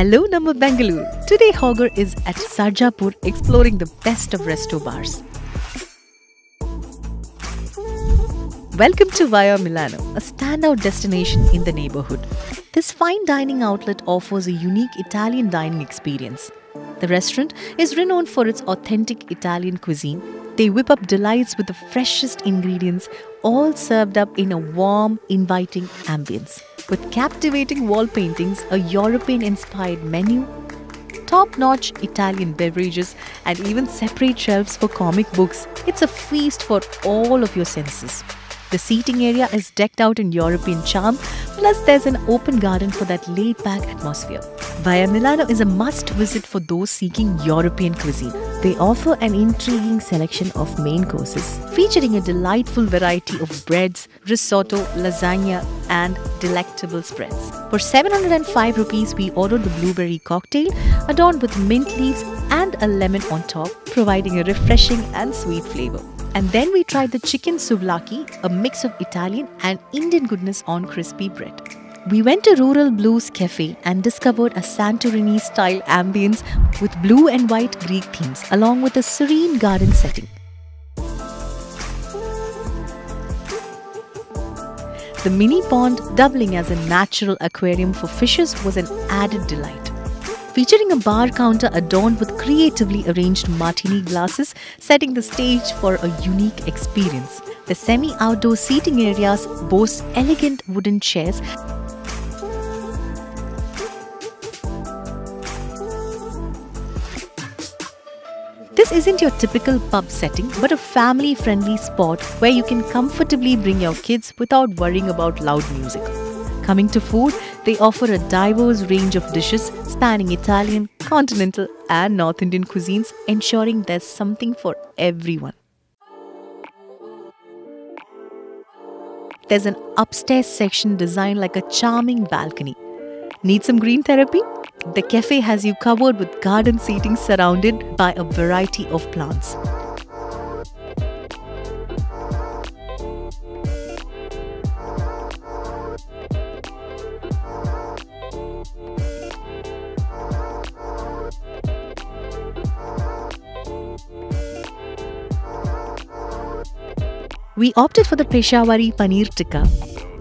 Hello, Namma Bengaluru. Today, Hogger is at Sarjapur exploring the best of resto bars. Welcome to Via Milano, a standout destination in the neighborhood. This fine dining outlet offers a unique Italian dining experience. The restaurant is renowned for its authentic Italian cuisine. They whip up delights with the freshest ingredients, all served up in a warm, inviting ambience. With captivating wall paintings, a European-inspired menu, top-notch Italian beverages, and even separate shelves for comic books, it's a feast for all of your senses. The seating area is decked out in European charm, plus there's an open garden for that laid-back atmosphere. Via Milano is a must-visit for those seeking European cuisine. They offer an intriguing selection of main courses, featuring a delightful variety of breads, risotto, lasagna, and delectable spreads. For 705 rupees, we ordered the blueberry cocktail, adorned with mint leaves and a lemon on top, providing a refreshing and sweet flavor. And then we tried the chicken souvlaki, a mix of Italian and Indian goodness on crispy bread. We went to Rural Blues Cafe and discovered a Santorini-style ambience with blue and white Greek themes, along with a serene garden setting. The mini pond, doubling as a natural aquarium for fishes, was an added delight. Featuring a bar counter adorned with creatively arranged martini glasses, setting the stage for a unique experience. The semi-outdoor seating areas boast elegant wooden chairs . This isn't your typical pub setting, but a family-friendly spot where you can comfortably bring your kids without worrying about loud music. Coming to food, they offer a diverse range of dishes spanning Italian, continental and North Indian cuisines, ensuring there's something for everyone. There's an upstairs section designed like a charming balcony. Need some green therapy? The cafe has you covered with garden seating surrounded by a variety of plants. We opted for the Peshawari Paneer Tikka.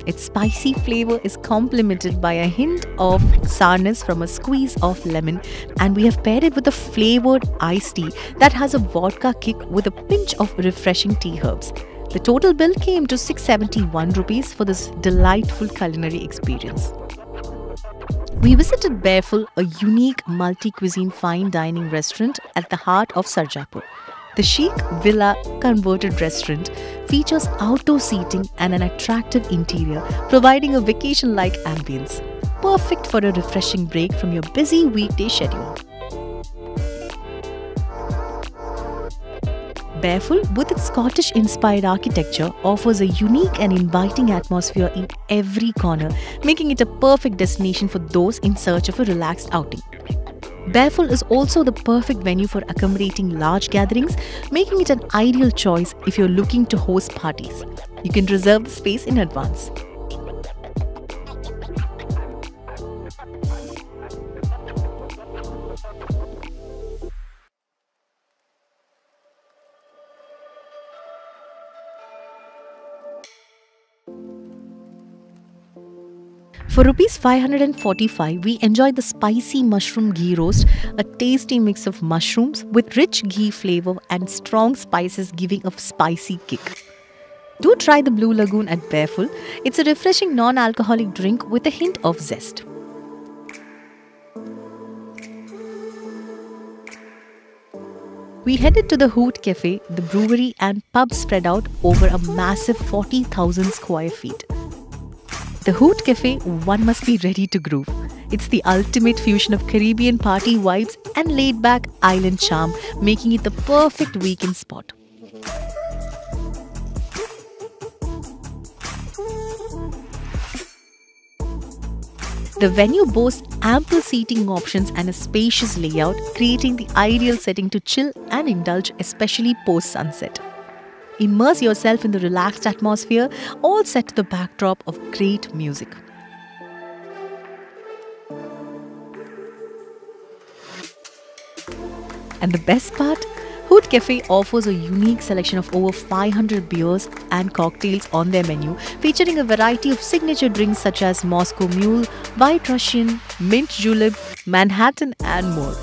Its spicy flavor is complemented by a hint of sourness from a squeeze of lemon, and we have paired it with a flavored iced tea that has a vodka kick with a pinch of refreshing tea herbs. The total bill came to 671 rupees for this delightful culinary experience. We visited Bearful, a unique multi-cuisine fine dining restaurant at the heart of Sarjapur. The chic villa converted restaurant features outdoor seating and an attractive interior, providing a vacation-like ambience, perfect for a refreshing break from your busy weekday schedule. Bearful, with its Scottish-inspired architecture, offers a unique and inviting atmosphere in every corner, making it a perfect destination for those in search of a relaxed outing. Bearful is also the perfect venue for accommodating large gatherings, making it an ideal choice if you're looking to host parties. You can reserve the space in advance. For Rs 545, we enjoyed the spicy mushroom ghee roast, a tasty mix of mushrooms with rich ghee flavor and strong spices giving a spicy kick. Do try the Blue Lagoon at Bearful. It's a refreshing non-alcoholic drink with a hint of zest. We headed to the Hoot Cafe, the brewery and pub spread out over a massive 40,000 square feet. The Hoot Cafe, one must be ready to groove. It's the ultimate fusion of Caribbean party vibes and laid-back island charm, making it the perfect weekend spot. The venue boasts ample seating options and a spacious layout, creating the ideal setting to chill and indulge, especially post-sunset. Immerse yourself in the relaxed atmosphere, all set to the backdrop of great music. And the best part? Hood Cafe offers a unique selection of over 500 beers and cocktails on their menu, featuring a variety of signature drinks such as Moscow Mule, White Russian, Mint Julep, Manhattan, and more.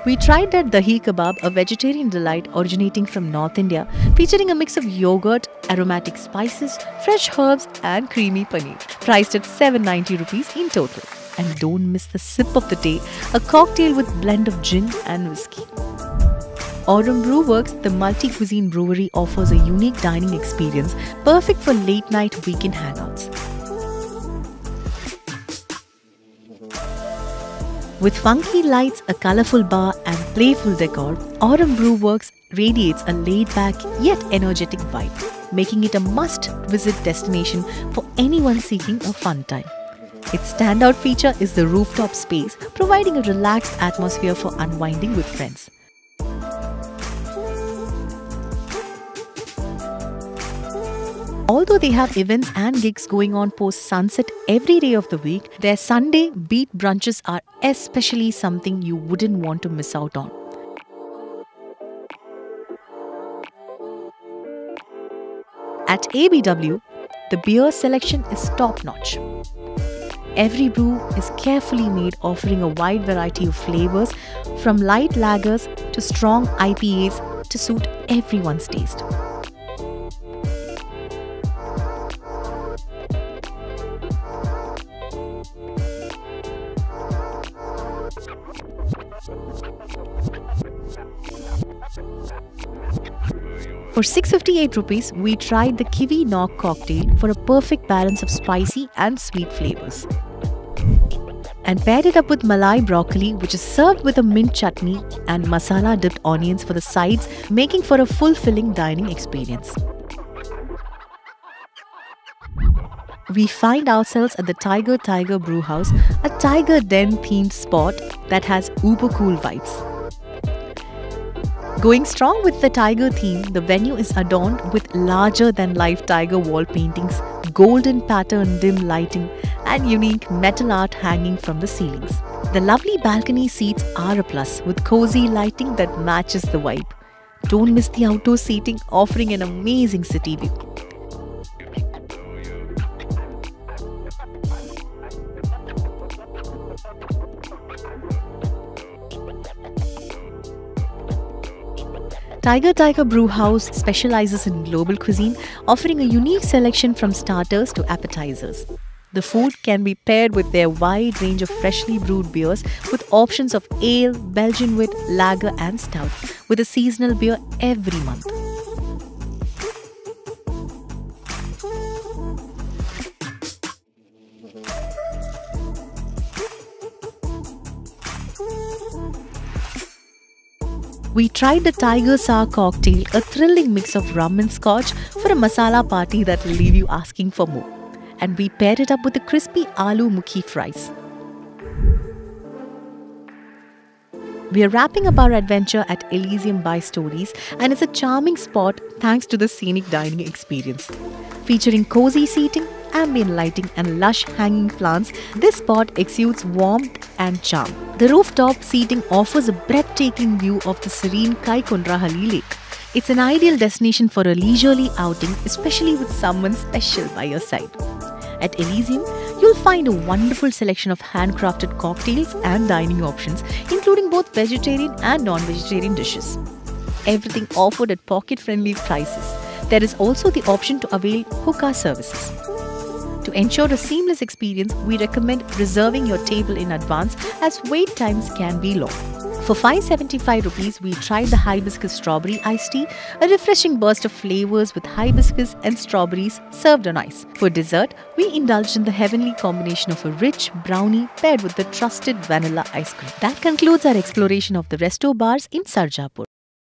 We tried that dahi kebab, a vegetarian delight originating from North India, featuring a mix of yogurt, aromatic spices, fresh herbs, and creamy paneer, priced at 790 rupees in total. And don't miss the sip of the day, a cocktail with blend of gin and whiskey. Aurum Brewworks, the multi-cuisine brewery, offers a unique dining experience perfect for late-night weekend hangouts. With funky lights, a colorful bar, and playful decor, Aurum Brewworks radiates a laid-back yet energetic vibe, making it a must-visit destination for anyone seeking a fun time. Its standout feature is the rooftop space, providing a relaxed atmosphere for unwinding with friends. Although they have events and gigs going on post-sunset every day of the week, their Sunday beat brunches are especially something you wouldn't want to miss out on. At ABW, the beer selection is top-notch. Every brew is carefully made, offering a wide variety of flavors, from light lagers to strong IPAs to suit everyone's taste. For 658 rupees, we tried the Kiwi Knock cocktail for a perfect balance of spicy and sweet flavors. And paired it up with Malai broccoli, which is served with a mint chutney and masala dipped onions for the sides, making for a fulfilling dining experience. We find ourselves at the Tiger Brewhouse, a Tiger Den themed spot that has uber cool vibes. Going strong with the tiger theme, the venue is adorned with larger-than-life tiger wall paintings, golden pattern dim lighting, and unique metal art hanging from the ceilings. The lovely balcony seats are a plus, with cozy lighting that matches the vibe. Don't miss the outdoor seating, offering an amazing city view. Tiger Brewhouse specializes in global cuisine, offering a unique selection from starters to appetizers. The food can be paired with their wide range of freshly brewed beers with options of ale, Belgian wit, lager and stout, with a seasonal beer every month. We tried the Tiger Sour cocktail, a thrilling mix of rum and scotch for a masala party that will leave you asking for more. And we paired it up with the crispy aloo mukhi fries. We are wrapping up our adventure at Elysium by Stories, and it's a charming spot thanks to the scenic dining experience. Featuring cozy seating, ambient lighting and lush hanging plants, this spot exudes warmth and charm. The rooftop seating offers a breathtaking view of the serene Kaikundrahalli Lake. It's an ideal destination for a leisurely outing, especially with someone special by your side. At Elysium, you'll find a wonderful selection of handcrafted cocktails and dining options, including both vegetarian and non-vegetarian dishes. Everything offered at pocket-friendly prices. There is also the option to avail hookah services. To ensure a seamless experience, we recommend reserving your table in advance as wait times can be long. For 575 rupees, we tried the hibiscus strawberry iced tea, a refreshing burst of flavors with hibiscus and strawberries served on ice. For dessert, we indulged in the heavenly combination of a rich brownie paired with the trusted vanilla ice cream. That concludes our exploration of the resto bars in Sarjapur.